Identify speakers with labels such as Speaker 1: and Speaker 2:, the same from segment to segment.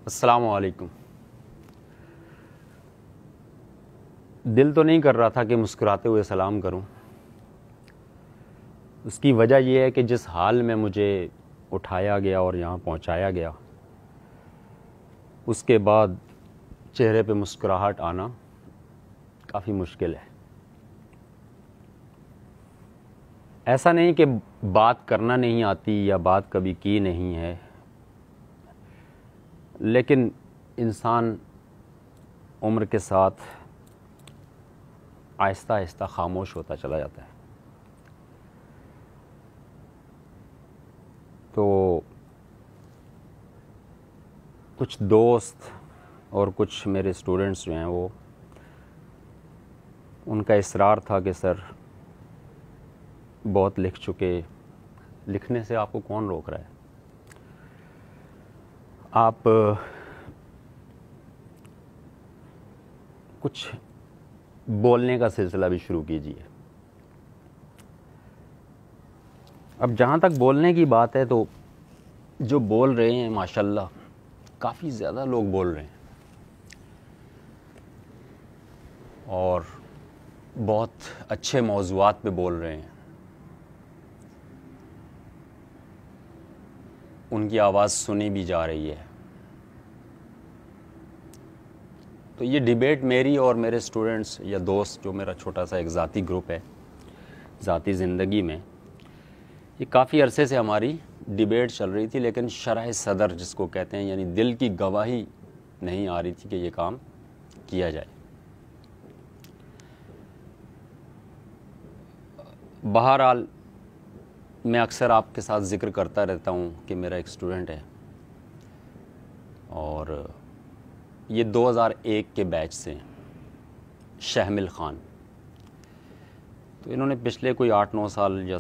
Speaker 1: السلام علیکم۔ دل تو نہیں کر رہا تھا کہ مسکراتے ہوئے سلام کروں۔ اس کی وجہ یہ ہے کہ جس حال میں مجھے اٹھایا گیا اور یہاں پہنچایا گیا، اس کے بعد چہرے پہ مسکراہٹ آنا کافی مشکل ہے۔ ایسا نہیں کہ بات کرنا نہیں آتی یا بات کبھی کی نہیں ہے، لیکن انسان عمر کے ساتھ آہستہ آہستہ خاموش ہوتا چلا جاتا ہے۔ تو کچھ دوست اور کچھ میرے اسٹوڈنٹس جو ہیں وہ ان کا اصرار تھا کہ سر بہت لکھ چکے، لکھنے سے آپ کو کون روک رہا ہے، آپ کچھ بولنے کا سلسلہ بھی شروع کیجیے۔ اب جہاں تک بولنے کی بات ہے تو جو بول رہے ہیں ماشاءاللہ کافی زیادہ لوگ بول رہے ہیں اور بہت اچھے موضوعات پہ بول رہے ہیں۔ ان کی آواز سنی بھی جا رہی ہے۔ تو یہ ڈیبیٹ میری اور میرے اسٹوڈنٹس یا دوست، جو میرا چھوٹا سا ایک ذاتی گروپ ہے ذاتی زندگی میں، یہ کافی عرصے سے ہماری ڈیبیٹ چل رہی تھی، لیکن شرح صدر جس کو کہتے ہیں، یعنی دل کی گواہی نہیں آ رہی تھی کہ یہ کام کیا جائے۔ بہرحال میں اکثر آپ کے ساتھ ذکر کرتا رہتا ہوں کہ میرا ایک اسٹوڈنٹ ہے اور یہ 2001 کے بیچ سے ہیں، شہمل خان۔ تو انہوں نے پچھلے کوئی 8-9 سال یا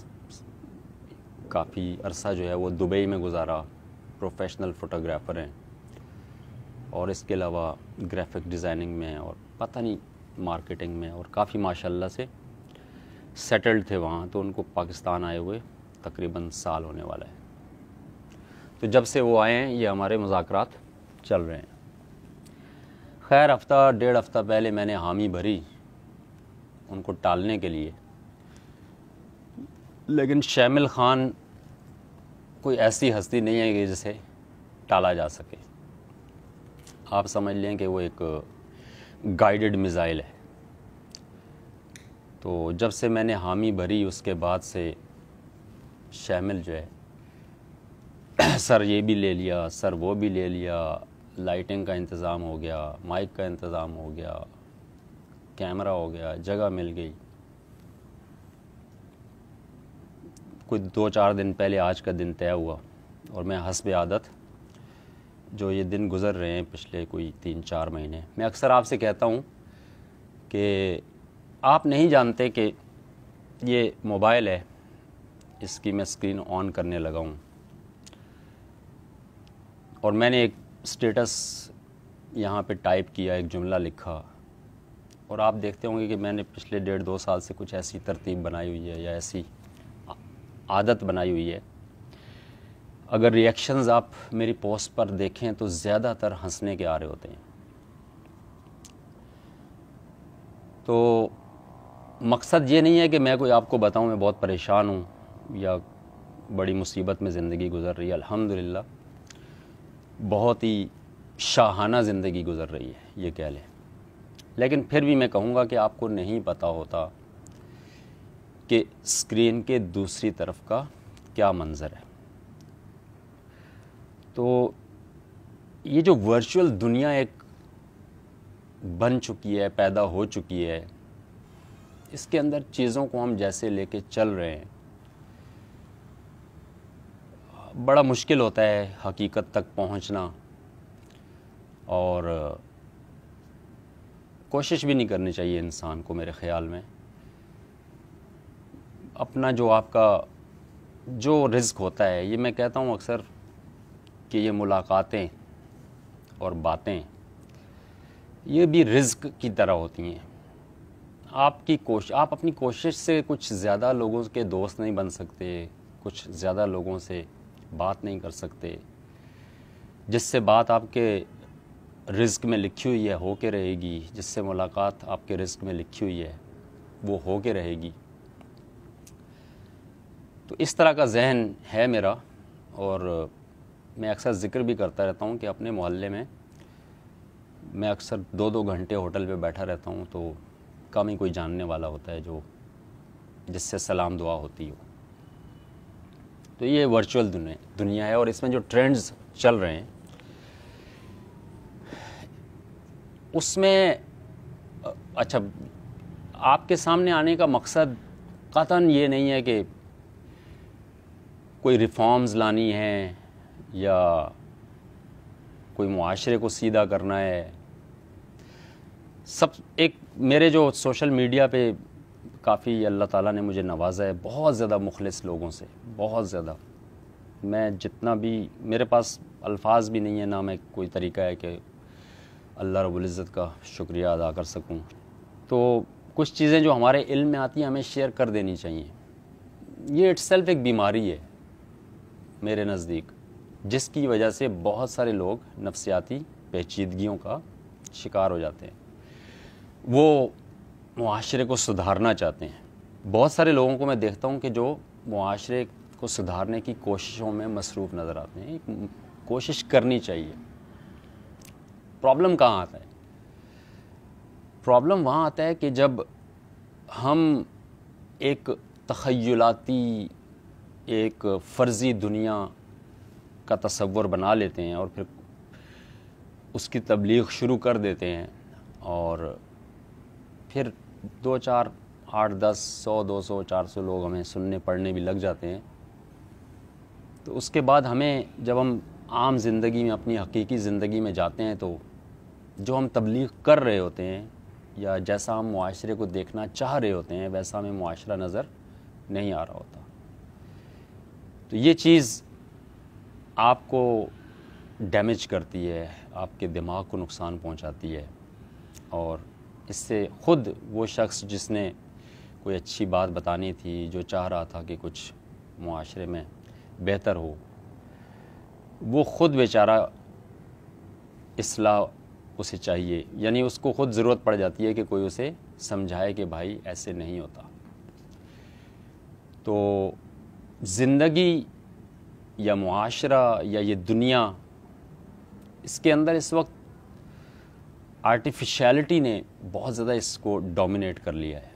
Speaker 1: کافی عرصہ جو ہے وہ دبئی میں گزارا، پروفیشنل فوٹوگرافر ہیں اور اس کے علاوہ گرافک ڈیزائننگ میں اور پتہ نہیں مارکیٹنگ میں، اور کافی ماشاءاللہ سے سیٹلڈ تھے وہاں۔ تو ان کو پاکستان آئے ہوئے تقریباً سال ہونے والا ہے۔ تو جب سے وہ آئے ہیں یہ ہمارے مذاکرات چل رہے ہیں۔ خیر ہفتہ ڈیڑھ ہفتہ پہلے میں نے حامی بھری ان کو ٹالنے کے لیے، لیکن شہمل خان کوئی ایسی ہستی نہیں ہے کہ جسے ٹالا جا سکے۔ آپ سمجھ لیں کہ وہ ایک گائیڈڈ میزائل ہے۔ تو جب سے میں نے حامی بھری اس کے بعد سے شامل جو ہے سر یہ بھی لے لیا، سر وہ بھی لے لیا، لائٹنگ کا انتظام ہو گیا، مائک کا انتظام ہو گیا، کیمرہ ہو گیا، جگہ مل گئی۔ کوئی 2-4 دن پہلے آج کا دن طے ہوا اور میں حسب عادت جو یہ دن گزر رہے ہیں پچھلے کوئی 3-4 مہینے، میں اکثر آپ سے کہتا ہوں کہ آپ نہیں جانتے کہ یہ موبائل ہے، اس کی میں اسکرین آن کرنے لگا ہوں اور میں نے ایک اسٹیٹس یہاں پہ ٹائپ کیا، ایک جملہ لکھا، اور آپ دیکھتے ہوں گے کہ میں نے پچھلے 1.5-2 سال سے کچھ ایسی ترتیب بنائی ہوئی ہے یا ایسی عادت بنائی ہوئی ہے۔ اگر ریئیکشنز آپ میری پوسٹ پر دیکھیں تو زیادہ تر ہنسنے کے آ رہے ہوتے ہیں۔ تو مقصد یہ نہیں ہے کہ میں کوئی آپ کو بتاؤں میں بہت پریشان ہوں یا بڑی مصیبت میں زندگی گزر رہی ہے۔ الحمدللہ بہت ہی شاہانہ زندگی گزر رہی ہے یہ کہہ لیں، لیکن پھر بھی میں کہوں گا کہ آپ کو نہیں پتہ ہوتا کہ اسکرین کے دوسری طرف کا کیا منظر ہے۔ تو یہ جو ورچوئل دنیا ایک بن چکی ہے، پیدا ہو چکی ہے، اس کے اندر چیزوں کو ہم جیسے لے کے چل رہے ہیں، بڑا مشکل ہوتا ہے حقیقت تک پہنچنا، اور کوشش بھی نہیں کرنی چاہیے انسان کو میرے خیال میں۔ اپنا جو آپ کا جو رزق ہوتا ہے، یہ میں کہتا ہوں اکثر کہ یہ ملاقاتیں اور باتیں یہ بھی رزق کی طرح ہوتی ہیں۔ آپ اپنی کوشش سے کچھ زیادہ لوگوں کے دوست نہیں بن سکتے، کچھ زیادہ لوگوں سے بات نہیں کر سکتے، جس سے بات آپ کے رزق میں لکھی ہوئی ہے ہو کے رہے گی، جس سے ملاقات آپ کے رزق میں لکھی ہوئی ہے وہ ہو کے رہے گی. تو اس طرح کا ذہن ہے میرا، اور میں اکثر ذکر بھی کرتا رہتا ہوں کہ اپنے محلے میں میں اکثر 2 گھنٹے ہوٹل پہ بیٹھا رہتا ہوں، تو کم ہی کوئی جاننے والا ہوتا ہے جس سے سلام دعا ہوتی ہو. تو یہ ورچوئل دنیا ہے، اور اس میں جو ٹرینڈز چل رہے ہیں اس میں اچھا آپ کے سامنے آنے کا مقصد قطعاً یہ نہیں ہے کہ کوئی ریفارمز لانی ہے یا کوئی معاشرے کو سیدھا کرنا ہے. ایک میرے جو سوشل میڈیا پہ کافی اللہ تعالیٰ نے مجھے نوازا ہے بہت زیادہ مخلص لوگوں سے، بہت زیادہ. میں جتنا بھی میرے پاس الفاظ بھی نہیں ہے، نہ میں کوئی طریقہ ہے کہ اللہ رب العزت کا شکریہ ادا کر سکوں. تو کچھ چیزیں جو ہمارے علم میں آتی ہیں ہمیں شیئر کر دینی چاہیے. یہ اٹ سیلف ایک بیماری ہے میرے نزدیک، جس کی وجہ سے بہت سارے لوگ نفسیاتی پیچیدگیوں کا شکار ہو جاتے ہیں. وہ معاشرے کو سدھارنا چاہتے ہیں. بہت سارے لوگوں کو میں دیکھتا ہوں کہ جو معاشرے کو سدھارنے کی کوششوں میں مصروف نظر آتے ہیں. کوشش کرنی چاہیے. پرابلم کہاں آتا ہے؟ پرابلم وہاں آتا ہے کہ جب ہم ایک تخیلاتی، ایک فرضی دنیا کا تصور بنا لیتے ہیں اور پھر اس کی تبلیغ شروع کر دیتے ہیں، اور پھر 2 4 8 10 100 200 400 لوگ ہمیں سننے پڑھنے بھی لگ جاتے ہیں. تو اس کے بعد ہمیں جب ہم عام زندگی میں، اپنی حقیقی زندگی میں جاتے ہیں، تو جو ہم تبلیغ کر رہے ہوتے ہیں یا جیسا ہم معاشرے کو دیکھنا چاہ رہے ہوتے ہیں ویسا ہمیں معاشرہ نظر نہیں آ رہا ہوتا. تو یہ چیز آپ کو ڈیمیج کرتی ہے، آپ کے دماغ کو نقصان پہنچاتی ہے، اور اس سے خود وہ شخص جس نے کوئی اچھی بات بتانی تھی، جو چاہ رہا تھا کہ کچھ معاشرے میں بہتر ہو، وہ خود بیچارہ اصلاح اسے چاہیے، یعنی اس کو خود ضرورت پڑ جاتی ہے کہ کوئی اسے سمجھائے کہ بھائی ایسے نہیں ہوتا. تو زندگی یا معاشرہ یا یہ دنیا، اس کے اندر اس وقت آرٹیفیشیلٹی نے بہت زیادہ اس کو ڈومینیٹ کر لیا ہے.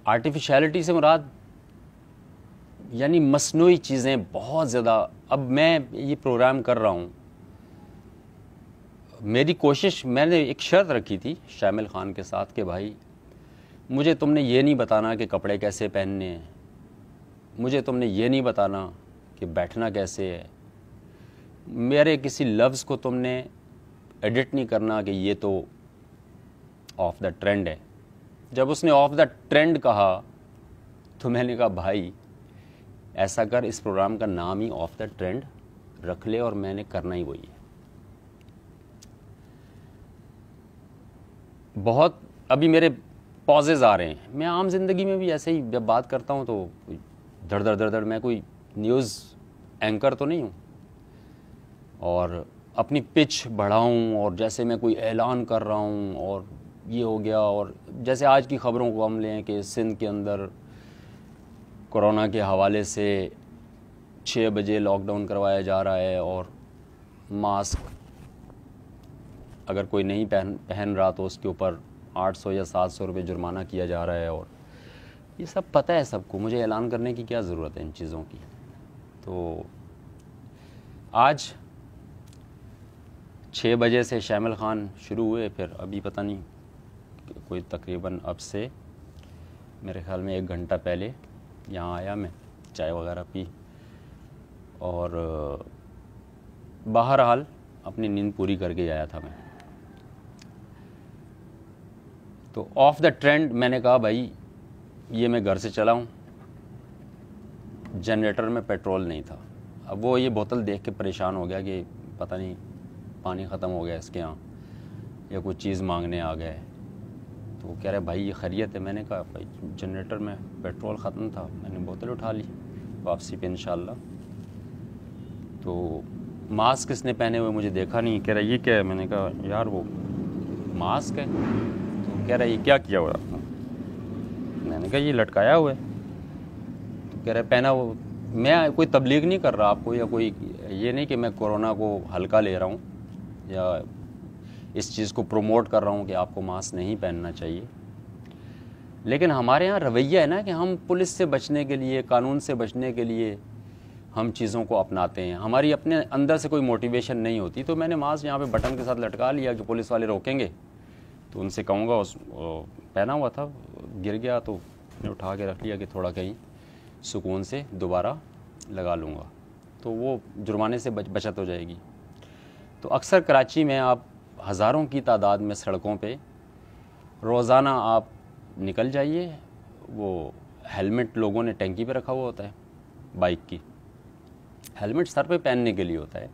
Speaker 1: آرٹیفیشیلٹی سے مراد یعنی مصنوعی چیزیں بہت زیادہ. اب میں یہ پروگرام کر رہا ہوں، میری کوشش، میں نے ایک شرط رکھی تھی شامل خان کے ساتھ کہ بھائی مجھے تم نے یہ نہیں بتانا کہ کپڑے کیسے پہننے ہیں، مجھے تم نے یہ نہیں بتانا کہ بیٹھنا کیسے ہے، میرے کسی لفظ کو تم نے ایڈٹ نہیں کرنا کہ یہ تو آف دا ٹرینڈ ہے. جب اس نے آف دا ٹرینڈ کہا تو میں نے کہا بھائی ایسا کر، اس پروگرام کا نام ہی آف دا ٹرینڈ رکھ لے، اور میں نے کرنا ہی وہی ہے. بہت ابھی میرے پازز آ رہے ہیں. میں عام زندگی میں بھی ایسے ہی جب بات کرتا ہوں تو دھڑ دھڑ دھڑ دھڑ، میں کوئی نیوز اینکر تو نہیں ہوں، اور اپنی پچ بڑھاؤں اور جیسے میں کوئی اعلان کر رہا ہوں اور یہ ہو گیا. اور جیسے آج کی خبروں کو ہم لیں کہ سندھ کے اندر کورونا کے حوالے سے 6 بجے لاک ڈاؤن کروایا جا رہا ہے، اور ماسک اگر کوئی نہیں پہن رہا تو اس کے اوپر 800 یا 700 روپے جرمانہ کیا جا رہا ہے. اور یہ سب پتہ ہے سب کو، مجھے اعلان کرنے کی کیا ضرورت ہے ان چیزوں کی. تو آج 6 بجے سے شامل خان شروع ہوئے، پھر ابھی پتہ نہیں کوئی تقریباً اب سے میرے خیال میں 1 گھنٹہ پہلے یہاں آیا، میں چائے وغیرہ پی، اور بہرحال اپنی نیند پوری کر کے آیا تھا میں. تو آف دا ٹرینڈ میں نے کہا بھائی یہ میں گھر سے چلا ہوں، جنریٹر میں پیٹرول نہیں تھا. اب وہ یہ بوتل دیکھ کے پریشان ہو گیا کہ پتہ نہیں پانی ختم ہو گیا اس کے ہاں، یا کوئی چیز مانگنے آ گئے. تو وہ کہہ رہے بھائی یہ خیریت ہے. میں نے کہا بھائی جنریٹر میں پیٹرول ختم تھا، میں نے بوتل اٹھا لی واپسی پہ انشاءاللہ. تو ماسک اس نے پہنے ہوئے مجھے دیکھا نہیں, کہہ رہا یہ کیا ہے؟ میں نے کہا یار وہ ماسک ہے. تو کہہ رہا یہ کیا ہوا آپ نے؟ میں نے کہا یہ لٹکایا ہوا ہے. تو کہہ رہا پہنا وہ, میں کوئی تبلیغ نہیں کر رہا آپ کو, یا کوئی یہ نہیں کہ میں کورونا کو ہلکا لے رہا ہوں یا اس چیز کو پروموٹ کر رہا ہوں کہ آپ کو ماسک نہیں پہننا چاہیے. لیکن ہمارے ہاں رویہ ہے نا کہ ہم پولیس سے بچنے کے لیے, قانون سے بچنے کے لیے ہم چیزوں کو اپناتے ہیں, ہماری اپنے اندر سے کوئی موٹیویشن نہیں ہوتی. تو میں نے ماسک یہاں پہ بٹن کے ساتھ لٹکا لیا کہ پولیس والے روکیں گے تو ان سے کہوں گا, پہنا ہوا تھا گر گیا تو میں اٹھا کے رکھ لیا کہ تھوڑا کہیں سکون سے دوبارہ لگا لوں گا, تو وہ جرمانے سے بچت ہو جائے گی. تو اکثر کراچی میں آپ ہزاروں کی تعداد میں سڑکوں پہ روزانہ آپ نکل جائیے, وہ ہیلمٹ لوگوں نے ٹینکی پہ رکھا ہوا ہوتا ہے, بائک کی ہیلمٹ سر پہ پہننے کے لیے ہوتا ہے,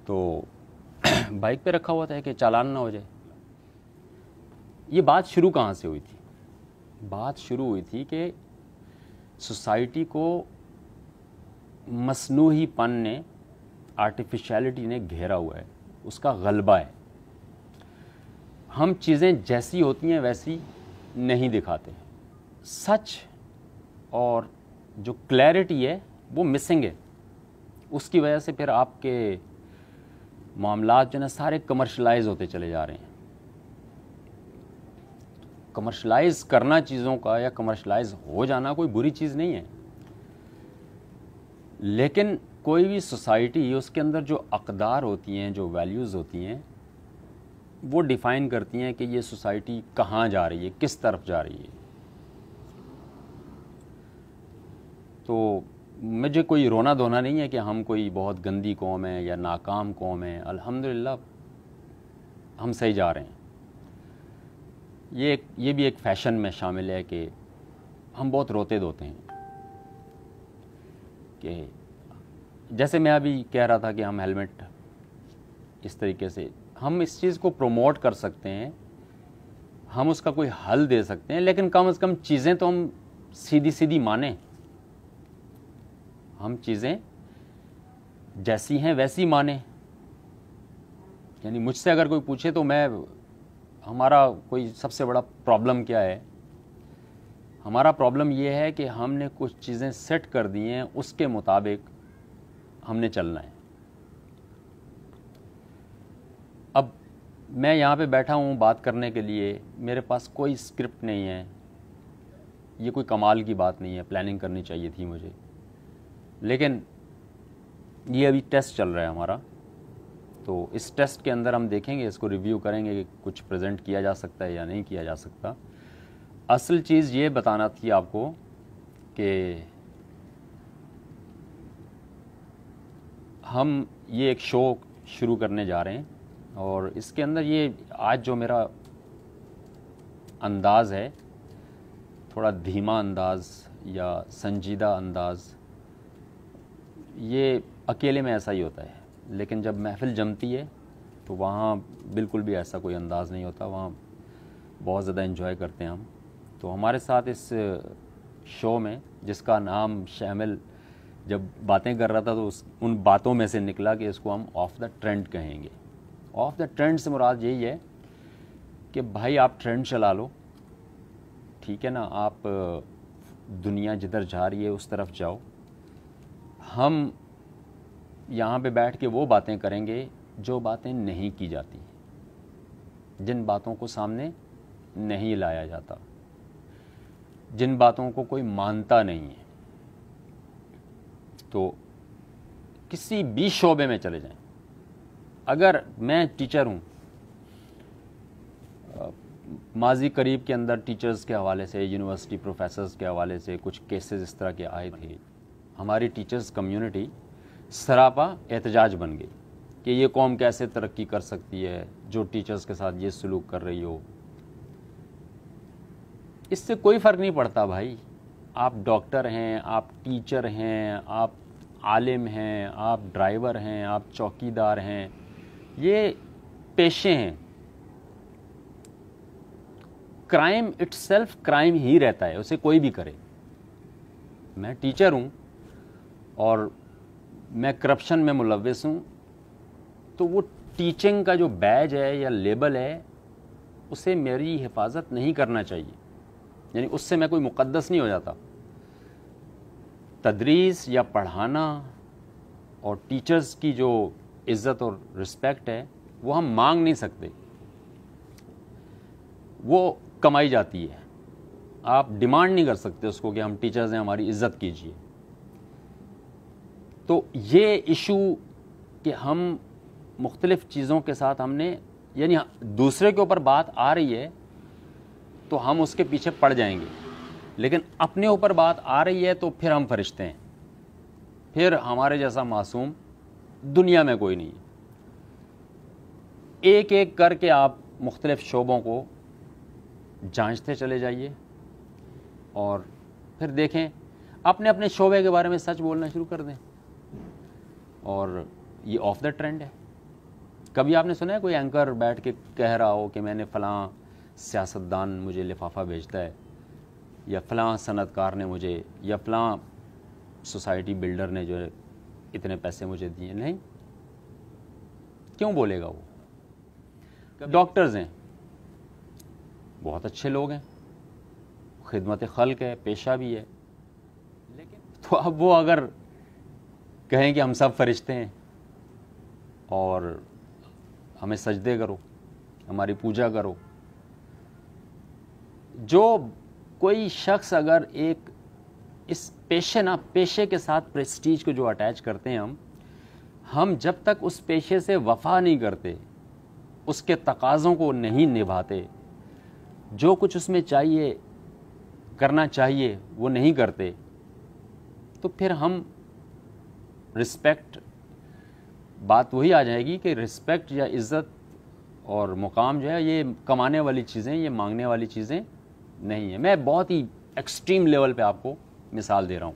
Speaker 1: تو بائک پہ رکھا ہوا ہوتا ہے کہ چالان نہ ہو جائے. یہ بات شروع کہاں سے ہوئی تھی؟ بات شروع ہوئی تھی کہ سوسائٹی کو مصنوعی پن نے, آرٹیفیشیلٹی نے گھیرا ہوا ہے, اس کا غلبہ ہے. ہم چیزیں جیسی ہوتی ہیں ویسی نہیں دکھاتے, سچ اور جو کلیئرٹی ہے وہ مسنگ ہے. اس کی وجہ سے پھر آپ کے معاملات جو نا سارے کمرشلائز ہوتے چلے جا رہے ہیں. کمرشلائز کرنا چیزوں کا یا کمرشلائز ہو جانا کوئی بری چیز نہیں ہے, لیکن کوئی بھی سوسائٹی اس کے اندر جو اقدار ہوتی ہیں, جو ویلیوز ہوتی ہیں, وہ ڈیفائن کرتی ہیں کہ یہ سوسائٹی کہاں جا رہی ہے, کس طرف جا رہی ہے. تو مجھے کوئی رونا دھونا نہیں ہے کہ ہم کوئی بہت گندی قوم ہے یا ناکام قوم ہے. الحمدللہ ہم صحیح جا رہے ہیں. یہ بھی ایک فیشن میں شامل ہے کہ ہم بہت روتے دھوتے ہیں, کہ جیسے میں ابھی کہہ رہا تھا کہ ہم ہیلمٹ اس طریقے سے ہم اس چیز کو پروموٹ کر سکتے ہیں, ہم اس کا کوئی حل دے سکتے ہیں, لیکن کم از کم چیزیں تو ہم سیدھی مانیں. ہم چیزیں جیسی ہیں ویسی مانیں. یعنی مجھ سے اگر کوئی پوچھے تو ہمارا کوئی سب سے بڑا پرابلم کیا ہے؟ ہمارا پرابلم یہ ہے کہ ہم نے کچھ چیزیں سیٹ کر دی ہیں, اس کے مطابق ہم نے چلنا ہے. اب میں یہاں پہ بیٹھا ہوں بات کرنے کے لیے, میرے پاس کوئی اسکرپٹ نہیں ہے. یہ کوئی کمال کی بات نہیں ہے, پلاننگ کرنی چاہیے تھی مجھے, لیکن یہ ابھی ٹیسٹ چل رہا ہے ہمارا. تو اس ٹیسٹ کے اندر ہم دیکھیں گے, اس کو ریویو کریں گے کہ کچھ پریزنٹ کیا جا سکتا ہے یا نہیں کیا جا سکتا. اصل چیز یہ بتانا تھی آپ کو کہ ہم یہ ایک شو شروع کرنے جا رہے ہیں, اور اس کے اندر یہ آج جو میرا انداز ہے, تھوڑا دھیما انداز یا سنجیدہ انداز, یہ اکیلے میں ایسا ہی ہوتا ہے, لیکن جب محفل جمتی ہے تو وہاں بالکل بھی ایسا کوئی انداز نہیں ہوتا, وہاں بہت زیادہ انجوائے کرتے ہیں ہم. تو ہمارے ساتھ اس شو میں, جس کا نام شامل جب باتیں کر رہا تھا تو ان باتوں میں سے نکلا کہ اس کو ہم آف دا ٹرینڈ کہیں گے. آف دا ٹرینڈ سے مراد یہی ہے کہ بھائی آپ ٹرینڈ چلا لو, ٹھیک ہے نا, آپ دنیا جدھر جا رہی ہے اس طرف جاؤ. ہم یہاں پہ بیٹھ کے وہ باتیں کریں گے جو باتیں نہیں کی جاتی, جن باتوں کو سامنے نہیں لایا جاتا, جن باتوں کو کوئی مانتا نہیں ہے. تو کسی بھی شعبے میں چلے جائیں, اگر میں ٹیچر ہوں, ماضی قریب کے اندر ٹیچرز کے حوالے سے, یونیورسٹی پروفیسرز کے حوالے سے کچھ کیسز اس طرح کے آئے تھے. ہماری ٹیچرز کمیونٹی سراپا احتجاج بن گئی کہ یہ قوم کیسے ترقی کر سکتی ہے جو ٹیچرز کے ساتھ یہ سلوک کر رہی ہو. اس سے کوئی فرق نہیں پڑتا بھائی, آپ ڈاکٹر ہیں, آپ ٹیچر ہیں, آپ عالم ہیں, آپ ڈرائیور ہیں, آپ چوکیدار ہیں, یہ پیشے ہیں. کرائم اٹ سیلف کرائم ہی رہتا ہے, اسے کوئی بھی کرے. میں ٹیچر ہوں اور میں کرپشن میں ملوث ہوں تو وہ ٹیچنگ کا جو بیج ہے یا لیبل ہے اسے میری حفاظت نہیں کرنا چاہیے، یعنی اس سے میں کوئی مقدس نہیں ہو جاتا۔ تدریس یا پڑھانا اور ٹیچرز کی جو عزت اور رسپیکٹ ہے وہ ہم مانگ نہیں سکتے، وہ کمائی جاتی ہے، آپ ڈیمانڈ نہیں کر سکتے اس کو کہ ہم ٹیچرز ہیں ہماری عزت کیجیے۔ تو یہ ایشو کہ ہم مختلف چیزوں کے ساتھ ہم نے، یعنی دوسرے کے اوپر بات آ رہی ہے تو ہم اس کے پیچھے پڑ جائیں گے، لیکن اپنے اوپر بات آ رہی ہے تو پھر ہم فرشتے ہیں، پھر ہمارے جیسا معصوم دنیا میں کوئی نہیں ہے۔ ایک ایک کر کے آپ مختلف شعبوں کو جانچتے چلے جائیے اور پھر دیکھیں، اپنے اپنے شعبے کے بارے میں سچ بولنا شروع کر دیں، اور یہ آف دا ٹرینڈ ہے۔ کبھی آپ نے سنا ہے کوئی اینکر بیٹھ کے کہہ رہا ہو کہ میں نے فلاں سیاستدان مجھے لفافہ بھیجتا ہے، یا فلاں صنعت کار نے مجھے، یا فلاں سوسائٹی بلڈر نے جو ہے اتنے پیسے مجھے دیے؟ نہیں، کیوں بولے گا وہ؟ ڈاکٹرز ہیں، بہت اچھے لوگ ہیں، خدمت خلق ہے، پیشہ بھی ہے، لیکن تو اب وہ اگر کہیں کہ ہم سب فرشتے ہیں اور ہمیں سجدے کرو، ہماری پوجا کرو، جو کوئی شخص اگر ایک اس پیشے کے ساتھ پریسٹیج کو جو اٹیچ کرتے ہیں ہم جب تک اس پیشے سے وفا نہیں کرتے، اس کے تقاضوں کو نہیں نبھاتے، جو کچھ اس میں چاہیے کرنا چاہیے وہ نہیں کرتے، تو پھر ہم رسپیکٹ، بات وہی آ جائے گی کہ رسپیکٹ یا عزت اور مقام جو ہے یہ کمانے والی چیزیں، یہ مانگنے والی چیزیں نہیں ہیں۔ میں بہت ہی ایکسٹریم لیول پہ آپ کو مثال دے رہا ہوں۔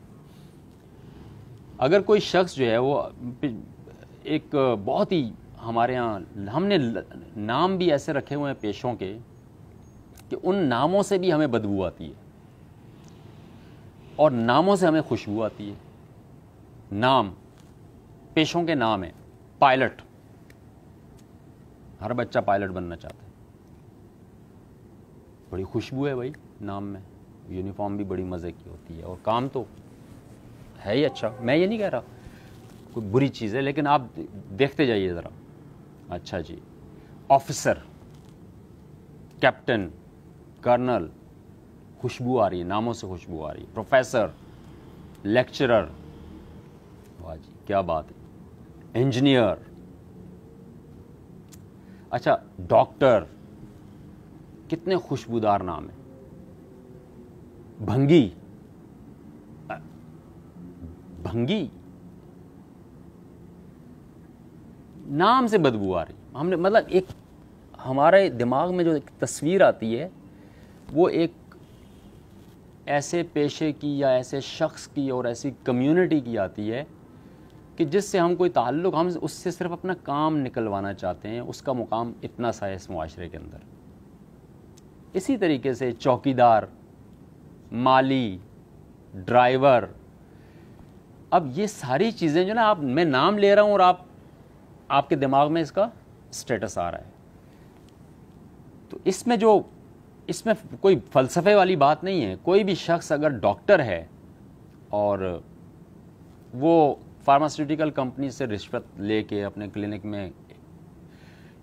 Speaker 1: اگر کوئی شخص جو ہے وہ ایک بہت ہی، ہمارے ہاں ہم نے نام بھی ایسے رکھے ہوئے ہیں پیشوں کے کہ ان ناموں سے بھی ہمیں بدبو آتی ہے اور ناموں سے ہمیں خوشبو آتی ہے۔ نام، پیشوں کے نام ہیں، پائلٹ، ہر بچہ پائلٹ بننا چاہتا ہے، بڑی خوشبو ہے بھائی نام میں، یونیفارم بھی بڑی مزے کی ہوتی ہے اور کام تو ہے ہی اچھا، میں یہ نہیں کہہ رہا کوئی بری چیز ہے، لیکن آپ دیکھتے جائیے ذرا۔ اچھا جی، آفیسر، کیپٹن، کرنل، خوشبو آ رہی ہے، ناموں سے خوشبو آ رہی ہے۔ پروفیسر، لیکچرر، واہ جی کیا بات ہے، انجینئر، اچھا ڈاکٹر، کتنے خوشبودار نام ہیں۔ بھنگی، بھنگی، نام سے بدبو آ رہی۔ ہم نے مطلب ایک ہمارے دماغ میں جو ایک تصویر آتی ہے وہ ایک ایسے پیشے کی یا ایسے شخص کی اور ایسی کمیونٹی کی آتی ہے کہ جس سے ہم کوئی تعلق، ہم اس سے صرف اپنا کام نکلوانا چاہتے ہیں، اس کا مقام اتنا سا ہے اس معاشرے کے اندر۔ اسی طریقے سے چوکیدار، مالی، ڈرائیور، اب یہ ساری چیزیں جو نا، میں نام لے رہا ہوں اور آپ کے دماغ میں اس کا سٹیٹس آ رہا ہے، تو اس میں کوئی فلسفے والی بات نہیں ہے۔ کوئی بھی شخص اگر ڈاکٹر ہے اور وہ فارماسیوٹیکل کمپنی سے رشوت لے کے اپنے کلینک میں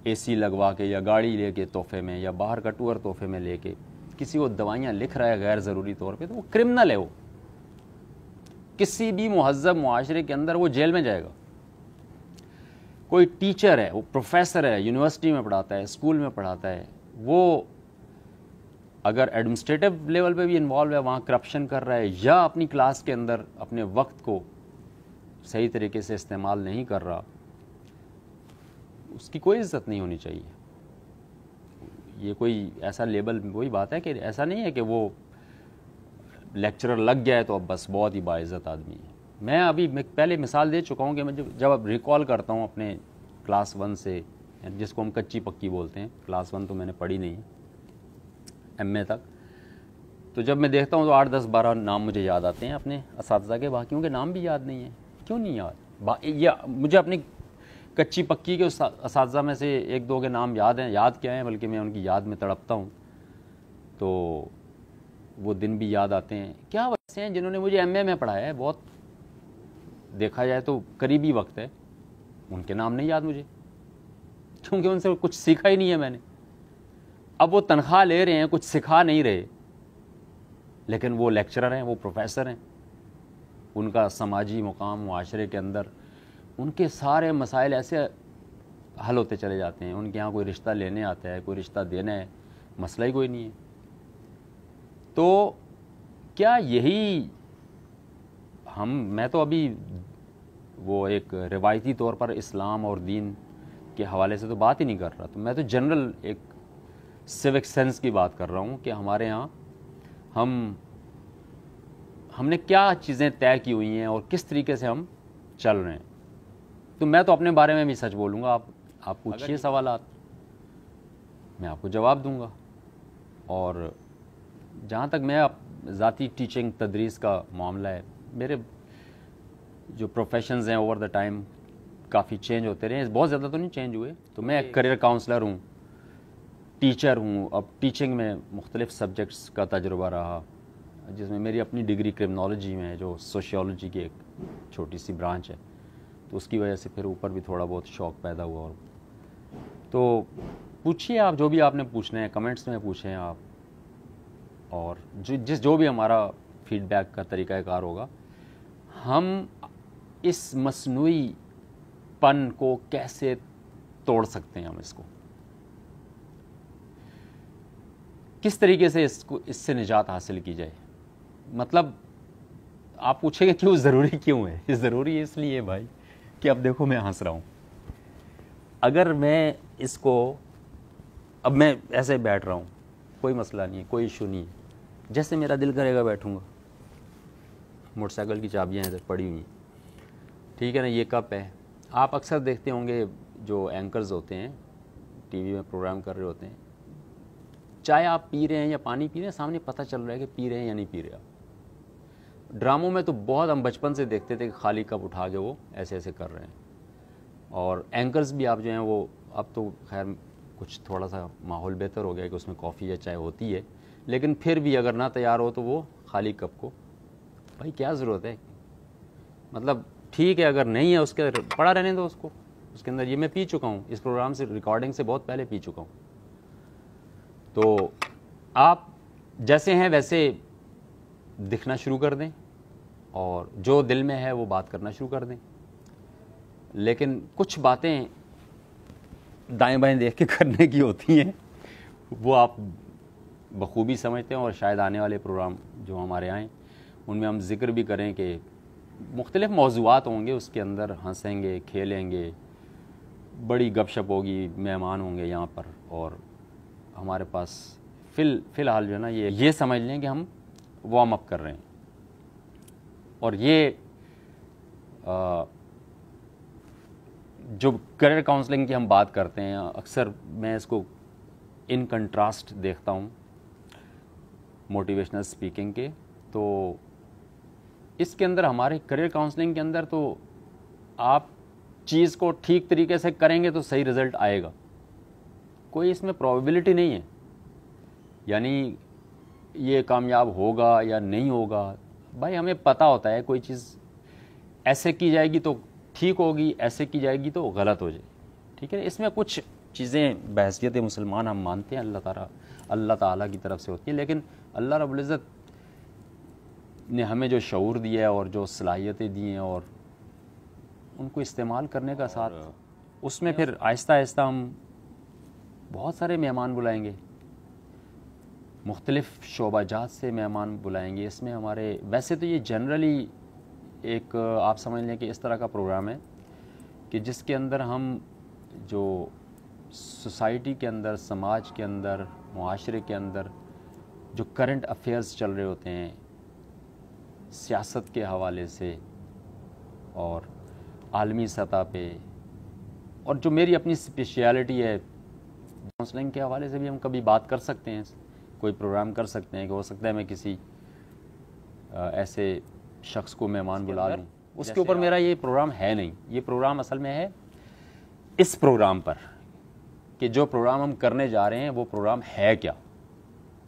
Speaker 1: اے سی لگوا کے یا گاڑی لے کے تحفے میں یا باہر کا ٹور تحفے میں لے کے کسی کو دوائیاں لکھ رہا ہے غیر ضروری طور پہ، تو وہ کرمنل ہے، وہ کسی بھی مہذب معاشرے کے اندر وہ جیل میں جائے گا۔ کوئی ٹیچر ہے، وہ پروفیسر ہے، یونیورسٹی میں پڑھاتا ہے، اسکول میں پڑھاتا ہے، وہ اگر ایڈمنسٹریٹو لیول پہ بھی انوالو ہے، وہاں کرپشن کر رہا ہے یا اپنی کلاس کے اندر اپنے وقت کو صحیح طریقے سے استعمال نہیں کر رہا، اس کی کوئی عزت نہیں ہونی چاہیے۔ یہ کوئی ایسا لیبل، وہی بات ہے کہ ایسا نہیں ہے کہ وہ لیکچرر لگ گیا ہے تو اب بس بہت ہی باعزت آدمی ہے۔ میں پہلے مثال دے چکا ہوں کہ میں جب اب ریکال کرتا ہوں اپنے کلاس 1 سے، جس کو ہم کچی پکی بولتے ہیں، کلاس 1 تو میں نے پڑھی نہیں، ایم اے تک، تو جب میں دیکھتا ہوں تو 8 10 12 نام مجھے یاد آتے ہیں اپنے اساتذہ کے، باقیوں کے نام بھی یاد نہیں ہیں۔ کیوں نہیں یاد؟ یا مجھے اپنی کچی پکی کے اساتذہ میں سے ایک دو کے نام یاد ہیں، یاد کیا ہیں بلکہ میں ان کی یاد میں تڑپتا ہوں، تو وہ دن بھی یاد آتے ہیں. کیا ویسے ہیں جنہوں نے مجھے ایم اے میں پڑھایا ہے، بہت دیکھا جائے تو قریبی وقت ہے، ان کے نام نہیں یاد مجھے، کیونکہ ان سے کچھ سیکھا ہی نہیں ہے میں نے. اب وہ تنخواہ لے رہے ہیں، کچھ سکھا نہیں رہے، لیکن وہ لیکچرر ہیں، وہ پروفیسر ہیں. ان کا سماجی مقام معاشرے کے اندر، ان کے سارے مسائل ایسے حل ہوتے چلے جاتے ہیں. ان کے یہاں کوئی رشتہ لینے آتا ہے، کوئی رشتہ دینا ہے، مسئلہ ہی کوئی نہیں ہے. تو کیا یہی میں تو ابھی وہ ایک روایتی طور پر اسلام اور دین کے حوالے سے تو بات ہی نہیں کر رہا، تو میں تو جنرل ایک سیوک سینس کی بات کر رہا ہوں کہ ہمارے ہاں ہم نے کیا چیزیں طے کی ہوئی ہیں اور کس طریقے سے ہم چل رہے ہیں. تو میں تو اپنے بارے میں بھی سچ بولوں گا. آپ پوچھیے سوالات، میں آپ کو جواب دوں گا. اور جہاں تک میں ذاتی ٹیچنگ تدریس کا معاملہ ہے، میرے جو پروفیشنز ہیں over the time coffee change ہوتے رہے ہیں، بہت زیادہ تو نہیں چینج ہوئے. تو میں ایک کریئر کاؤنسلر ہوں، ٹیچر ہوں. اب ٹیچنگ میں مختلف سبجیکٹس کا تجربہ رہا، جس میں میری اپنی ڈگری کرمنالوجی میں ہے، جو سوشیولوجی کی ایک چھوٹی سی برانچ ہے، تو اس کی وجہ سے پھر اوپر بھی تھوڑا بہت شوق پیدا ہوا. اور تو پوچھیے آپ جو بھی آپ نے پوچھنا ہے، کمنٹس میں پوچھیں آپ، اور جو بھی ہمارا فیڈ بیک کا طریقہ کار ہوگا، ہم اس مصنوعی پن کو کیسے توڑ سکتے ہیں، ہم اس کو کس طریقے سے اس سے نجات حاصل کی جائے. مطلب آپ پوچھیں گے کیوں ضروری کیوں ہے؟ یہ ضروری ہے اس لیے بھائی کہ اب دیکھو میں ہنس رہا ہوں. اگر میں اس کو اب میں ایسے بیٹھ رہا ہوں، کوئی مسئلہ نہیں ہے، کوئی ایشو نہیں ہے، جیسے میرا دل کرے گا بیٹھوں گا. موٹر سائیکل کی چابیاں ادھر پڑی ہوئی ہیں، ٹھیک ہے نا، یہ کپ ہے. آپ اکثر دیکھتے ہوں گے جو اینکرز ہوتے ہیں ٹی وی میں پروگرام کر رہے ہوتے ہیں، چائے آپ پی رہے ہیں یا پانی پی رہے ہیں، سامنے پتہ چل رہا ہے کہ پی رہے ہیں یا نہیں پی رہے. آپ ڈراموں میں تو بہت ہم بچپن سے دیکھتے تھے کہ خالی کپ اٹھا کے وہ ایسے ایسے کر رہے ہیں. اور اینکرز بھی آپ جو ہیں وہ اب تو خیر کچھ تھوڑا سا ماحول بہتر ہو گیا کہ اس میں کافی یا چائے ہوتی ہے، لیکن پھر بھی اگر نہ تیار ہو تو وہ خالی کپ کو، بھائی کیا ضرورت ہے؟ مطلب ٹھیک ہے اگر نہیں ہے اس کے پڑا رہنے دو اس کو، اس کے اندر یہ میں پی چکا ہوں، اس پروگرام سے ریکارڈنگ سے بہت پہلے پی چکا ہوں. تو آپ جیسے ہیں ویسے دکھنا شروع کر دیں اور جو دل میں ہے وہ بات کرنا شروع کر دیں. لیکن کچھ باتیں دائیں بائیں دیکھ کے کرنے کی ہوتی ہیں، وہ آپ بخوبی سمجھتے ہیں. اور شاید آنے والے پروگرام جو ہمارے آئیں ان میں ہم ذکر بھی کریں کہ مختلف موضوعات ہوں گے، اس کے اندر ہنسیں گے، کھیلیں گے، بڑی گپ شپ ہوگی، مہمان ہوں گے یہاں پر. اور ہمارے پاس فی الحال جو ہے نا یہ سمجھ لیں کہ ہم وارم اپ کر رہے ہیں. اور یہ جو کریئر کاؤنسلنگ کی ہم بات کرتے ہیں، اکثر میں اس کو ان کنٹراسٹ دیکھتا ہوں موٹیویشنل اسپیکنگ کے. تو اس کے اندر ہمارے کریئر کاؤنسلنگ کے اندر تو آپ چیز کو ٹھیک طریقے سے کریں گے تو صحیح رزلٹ آئے گا، کوئی اس میں پروبیبلٹی نہیں ہے. یعنی یہ کامیاب ہوگا یا نہیں ہوگا، بھائی ہمیں پتہ ہوتا ہے کوئی چیز ایسے کی جائے گی تو ٹھیک ہوگی، ایسے کی جائے گی تو غلط ہو جائے. ٹھیک ہے، اس میں کچھ چیزیں بحیثیت مسلمان ہم مانتے ہیں اللہ تعالیٰ کی طرف سے ہوتی ہیں، لیکن اللہ رب العزت نے ہمیں جو شعور دیا ہے اور جو صلاحیتیں دی ہیں اور ان کو استعمال کرنے کا ساتھ اس میں پھر آہستہ آہستہ ہم بہت سارے مہمان بلائیں گے، مختلف شعبہ جات سے مہمان بلائیں گے. اس میں ہمارے ویسے تو یہ جنرلی ایک آپ سمجھ لیں کہ اس طرح کا پروگرام ہے کہ جس کے اندر ہم جو سوسائٹی کے اندر، سماج کے اندر، معاشرے کے اندر جو کرنٹ افیئرز چل رہے ہوتے ہیں سیاست کے حوالے سے اور عالمی سطح پہ، اور جو میری اپنی اسپیشیلٹی ہے کاؤنسلنگ کے حوالے سے بھی ہم کبھی بات کر سکتے ہیں، کوئی پروگرام کر سکتے ہیں کہ ہو سکتا ہے میں کسی ایسے شخص کو مہمان بلا لوں. اس کے اوپر میرا یہ پروگرام ہے نہیں. یہ پروگرام اصل میں ہے اس پروگرام پر کہ جو پروگرام ہم کرنے جا رہے ہیں وہ پروگرام ہے کیا.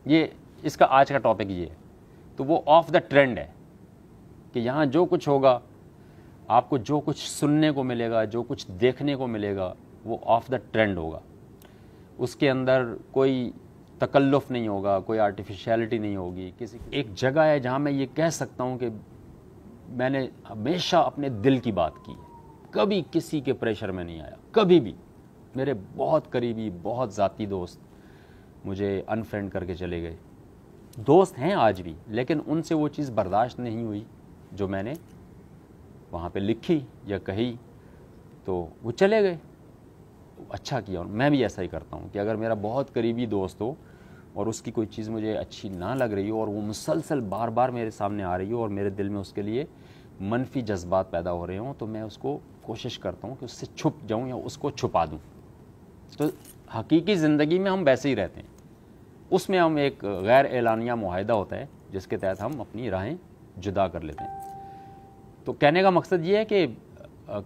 Speaker 1: یہ اس کا آج کا ٹاپک یہ ہے. تو وہ آف دا ٹرینڈ ہے کہ یہاں جو کچھ ہوگا, آپ کو جو کچھ سننے کو ملے گا, جو کچھ دیکھنے کو ملے گا, وہ آف دا ٹرینڈ ہوگا. اس کے اندر کوئی تکلف نہیں ہوگا, کوئی آرٹیفیشیلٹی نہیں ہوگی. ایک جگہ ہے جہاں میں یہ کہہ سکتا ہوں کہ میں نے ہمیشہ اپنے دل کی بات کی, کبھی کسی کے پریشر میں نہیں آیا, کبھی بھی. میرے بہت قریبی, بہت ذاتی دوست مجھے انفرینڈ کر کے چلے گئے. دوست ہیں آج بھی, لیکن ان سے وہ چیز برداشت نہیں ہوئی جو میں نے وہاں پہ لکھی یا کہی, تو وہ چلے گئے. اچھا کیا. اور میں بھی ایسا ہی کرتا ہوں کہ اگر میرا بہت قریبی دوست ہو اور اس کی کوئی چیز مجھے اچھی نہ لگ رہی ہو اور وہ مسلسل بار بار میرے سامنے آ رہی ہو اور میرے دل میں اس کے لیے منفی جذبات پیدا ہو رہے ہوں, تو میں اس کو کوشش کرتا ہوں کہ اس سے چھپ جاؤں یا اس کو چھپا دوں. تو حقیقی زندگی میں ہم ویسے ہی رہتے ہیں. اس میں ہم ایک غیر اعلانیہ معاہدہ ہوتا ہے جس کے تحت ہم اپنی راہیں جدا کر لیتے ہیں. تو کہنے کا مقصد یہ ہے کہ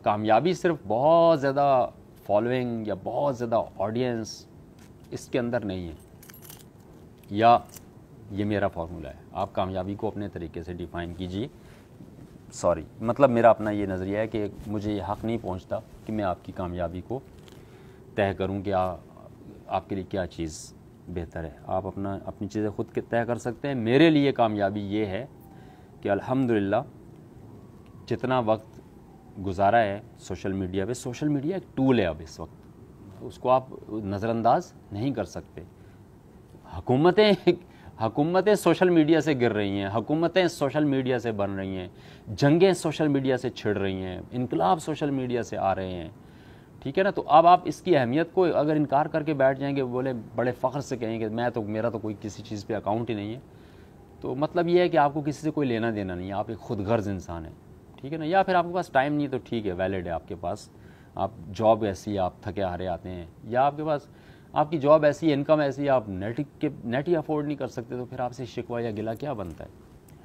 Speaker 1: کامیابی صرف بہت زیادہ فالوئنگ یا بہت زیادہ آڈینس اس کے اندر نہیں ہے, یا یہ میرا فارمولہ ہے. آپ کامیابی کو اپنے طریقے سے ڈیفائن کیجیے. مطلب میرا اپنا یہ نظریہ ہے کہ مجھے یہ حق نہیں پہنچتا کہ میں آپ کی کامیابی کو طے کروں کہ آپ کے لیے کیا چیز بہتر ہے. آپ اپنی چیزیں خود طے کر سکتے ہیں. میرے لیے کامیابی یہ ہے کہ الحمدللہ جتنا وقت گزارا ہے سوشل میڈیا پہ, سوشل میڈیا ایک ٹول ہے اب اس وقت, اس کو آپ نظر انداز نہیں کر سکتے. حکومتیں سوشل میڈیا سے گر رہی ہیں, حکومتیں سوشل میڈیا سے بن رہی ہیں, جنگیں سوشل میڈیا سے چھڑ رہی ہیں, انقلاب سوشل میڈیا سے آ رہے ہیں. ٹھیک ہے نا. تو اب آپ اس کی اہمیت کو اگر انکار کر کے بیٹھ جائیں گے, بولے بڑے فخر سے کہیں کہ میرا تو کوئی کسی چیز پہ اکاؤنٹ ہی نہیں ہے, تو مطلب یہ ہے کہ آپ کو کسی سے کوئی لینا دینا نہیں ہے, آپ ایک خود غرض انسان ہیں. ٹھیک ہے نا. یا پھر آپ کے پاس ٹائم نہیں تو ٹھیک ہے, ویلڈ ہے آپ کے پاس, آپ جاب ایسی ہے, آپ تھکے ہارے آتے ہیں, یا آپ کے پاس آپ کی جاب ایسی ہے, انکم ایسی ہے, آپ نیٹ ہی افورڈ نہیں کر سکتے, تو پھر آپ سے شکوہ یا گلہ کیا بنتا ہے.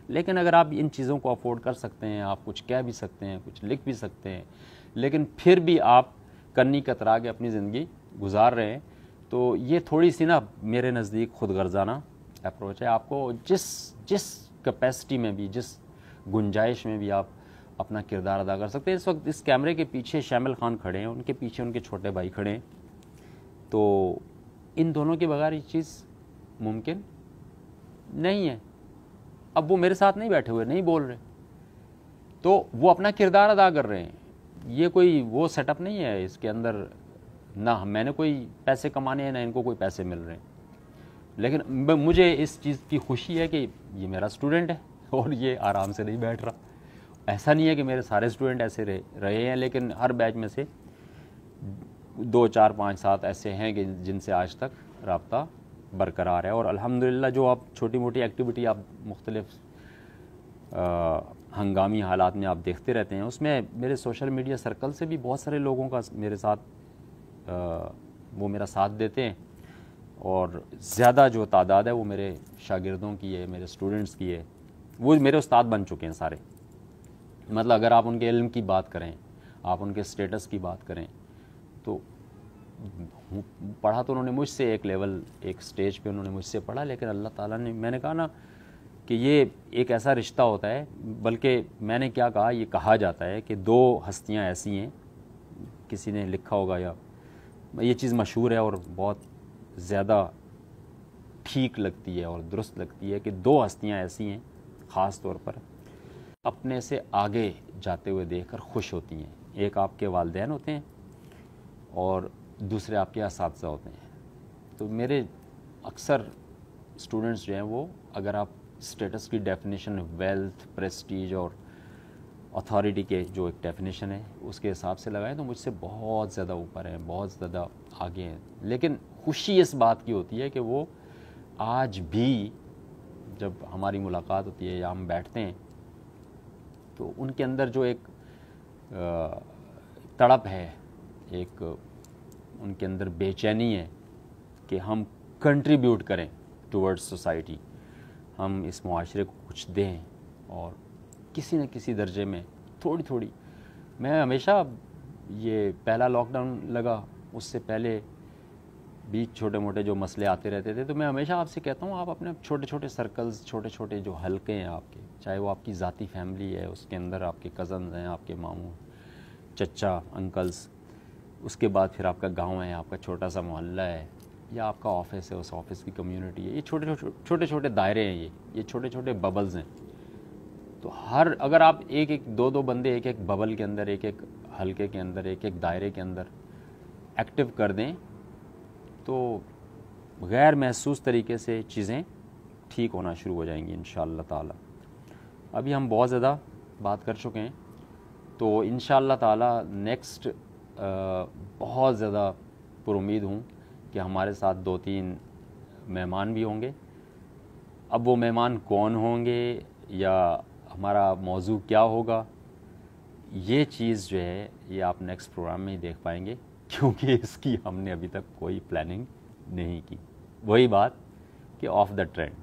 Speaker 1: لیکن اگر آپ ان چیزوں کو افورڈ کر سکتے ہیں, آپ کچھ کہہ بھی سکتے ہیں, کچھ لکھ بھی سکتے ہیں, لیکن پھر بھی آپ کنی کترا کے اپنی زندگی گزار رہے ہیں, تو یہ تھوڑی سی نا میرے نزدیک خود غرضانہ اپروچ ہے. آپ کو جس کیپیسٹی میں بھی, جس گنجائش میں بھی آپ اپنا کردار ادا کر سکتے ہیں. اس وقت اس کیمرے کے پیچھے شامل خان کھڑے ہیں, ان کے پیچھے ان کے چھوٹے بھائی کھڑے ہیں, تو ان دونوں کے بغیر یہ چیز ممکن نہیں ہے. اب وہ میرے ساتھ نہیں بیٹھے ہوئے, نہیں بول رہے, تو وہ اپنا کردار ادا کر رہے ہیں. یہ کوئی وہ سیٹ اپ نہیں ہے اس کے اندر, نہ میں نے کوئی پیسے کمانے ہیں, نہ ان کو کوئی پیسے مل رہے ہیں. لیکن مجھے اس چیز کی خوشی ہے کہ یہ میرا اسٹوڈنٹ ہے اور یہ آرام سے نہیں بیٹھ رہا. ایسا نہیں ہے کہ میرے سارے اسٹوڈنٹ ایسے رہے ہیں, لیکن ہر بیچ میں سے 2 4 5 7 ایسے ہیں کہ جن سے آج تک رابطہ برقرار ہے. اور الحمدللہ جو آپ چھوٹی موٹی ایکٹیویٹی آپ مختلف ہنگامی حالات میں آپ دیکھتے رہتے ہیں, اس میں میرے سوشل میڈیا سرکل سے بھی بہت سارے لوگوں کا میرے ساتھ وہ میرا ساتھ دیتے ہیں, اور زیادہ جو تعداد ہے وہ میرے شاگردوں کی ہے, میرے اسٹوڈنٹس کی ہے. وہ میرے استاد بن چکے ہیں سارے. مطلب اگر آپ ان کے علم کی بات کریں, آپ ان کے اسٹیٹس کی بات کریں, تو پڑھا تو انہوں نے مجھ سے ایک لیول, ایک سٹیج پہ انہوں نے مجھ سے پڑھا, لیکن اللہ تعالیٰ نے, میں نے کہا نا کہ یہ ایک ایسا رشتہ ہوتا ہے, بلکہ میں نے کیا کہا, یہ کہا جاتا ہے کہ 2 ہستیاں ایسی ہیں, کسی نے لکھا ہوگا یا یہ چیز مشہور ہے اور بہت زیادہ ٹھیک لگتی ہے اور درست لگتی ہے کہ 2 ہستیاں ایسی ہیں خاص طور پر اپنے سے آگے جاتے ہوئے دیکھ کر خوش ہوتی ہیں. ایک آپ کے والدین ہوتے ہیں اور دوسرے آپ کے اساتذہ ہوتے ہیں. تو میرے اکثر اسٹوڈنٹس جو ہیں وہ, اگر آپ اسٹیٹس کی ڈیفینیشن ویلتھ, پریسٹیج اور اتھارٹی کے جو ایک ڈیفینیشن ہے اس کے حساب سے لگائیں, تو مجھ سے بہت زیادہ اوپر ہیں, بہت زیادہ آگے ہیں. لیکن خوشی اس بات کی ہوتی ہے کہ وہ آج بھی جب ہماری ملاقات ہوتی ہے یا ہم بیٹھتے ہیں, تو ان کے اندر جو ایک تڑپ ہے, ایک ان کے اندر بے چینی ہے کہ ہم کنٹریبیوٹ کریں ٹورڈز سوسائٹی, ہم اس معاشرے کو کچھ دیں اور کسی نہ کسی درجے میں تھوڑی تھوڑی. میں ہمیشہ یہ پہلا لاک ڈاؤن لگا اس سے پہلے بھی چھوٹے موٹے جو مسئلے آتے رہتے تھے, تو میں ہمیشہ آپ سے کہتا ہوں آپ اپنے چھوٹے چھوٹے سرکلز, چھوٹے چھوٹے جو حلقے ہیں آپ کے, چاہے وہ آپ کی ذاتی فیملی ہے, اس کے اندر آپ کے کزنز ہیں, آپ کے ماموں, چچا, انکلز, اس کے بعد پھر آپ کا گاؤں ہے, آپ کا چھوٹا سا محلہ ہے, یا آپ کا آفس ہے, اس آفس کی کمیونٹی ہے. یہ چھوٹے چھوٹے دائرے ہیں, یہ چھوٹے چھوٹے ببلز ہیں. تو اگر آپ ایک دو بندے ایک ببل کے اندر, ایک حلقے کے اندر, ایک دائرے کے اندر ایکٹیو کر دیں تو غیر محسوس طریقے سے چیزیں ٹھیک ہونا شروع ہو جائیں گی انشاءاللہ تعالی. ابھی ہم بہت زیادہ بات کر چکے ہیں, تو انشاءاللہ تعالی نیکسٹ بہت زیادہ پر امید ہوں کہ ہمارے ساتھ 2-3 مہمان بھی ہوں گے. اب وہ مہمان کون ہوں گے یا ہمارا موضوع کیا ہوگا, یہ چیز جو ہے یہ آپ نیکسٹ پروگرام میں ہی دیکھ پائیں گے, کیونکہ اس کی ہم نے ابھی تک کوئی پلاننگ نہیں کی. وہی بات کہ آف دا ٹرینڈ,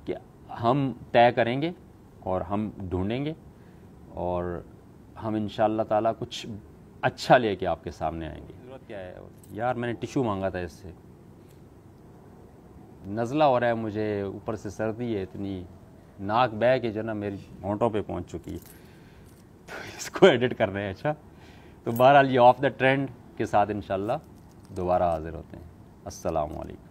Speaker 1: کہ ہم طے کریں گے اور ہم ڈھونڈیں گے, اور ہم انشاءاللہ تعالیٰ کچھ اچھا لے کے آپ کے سامنے آئیں گے. ضرورت کیا ہے یار, میں نے ٹیشو مانگا تھا, اس سے نزلہ ہو رہا ہے مجھے, اوپر سے سردی ہے اتنی, ناک بہ کے جو نا میری ہونٹوں پہ پہنچ چکی ہے, تو اس کو ایڈٹ کر رہے ہیں. اچھا, تو بہرحال یہ آف دا ٹرینڈ کے ساتھ انشاءاللہ دوبارہ حاضر ہوتے ہیں. السلام علیکم.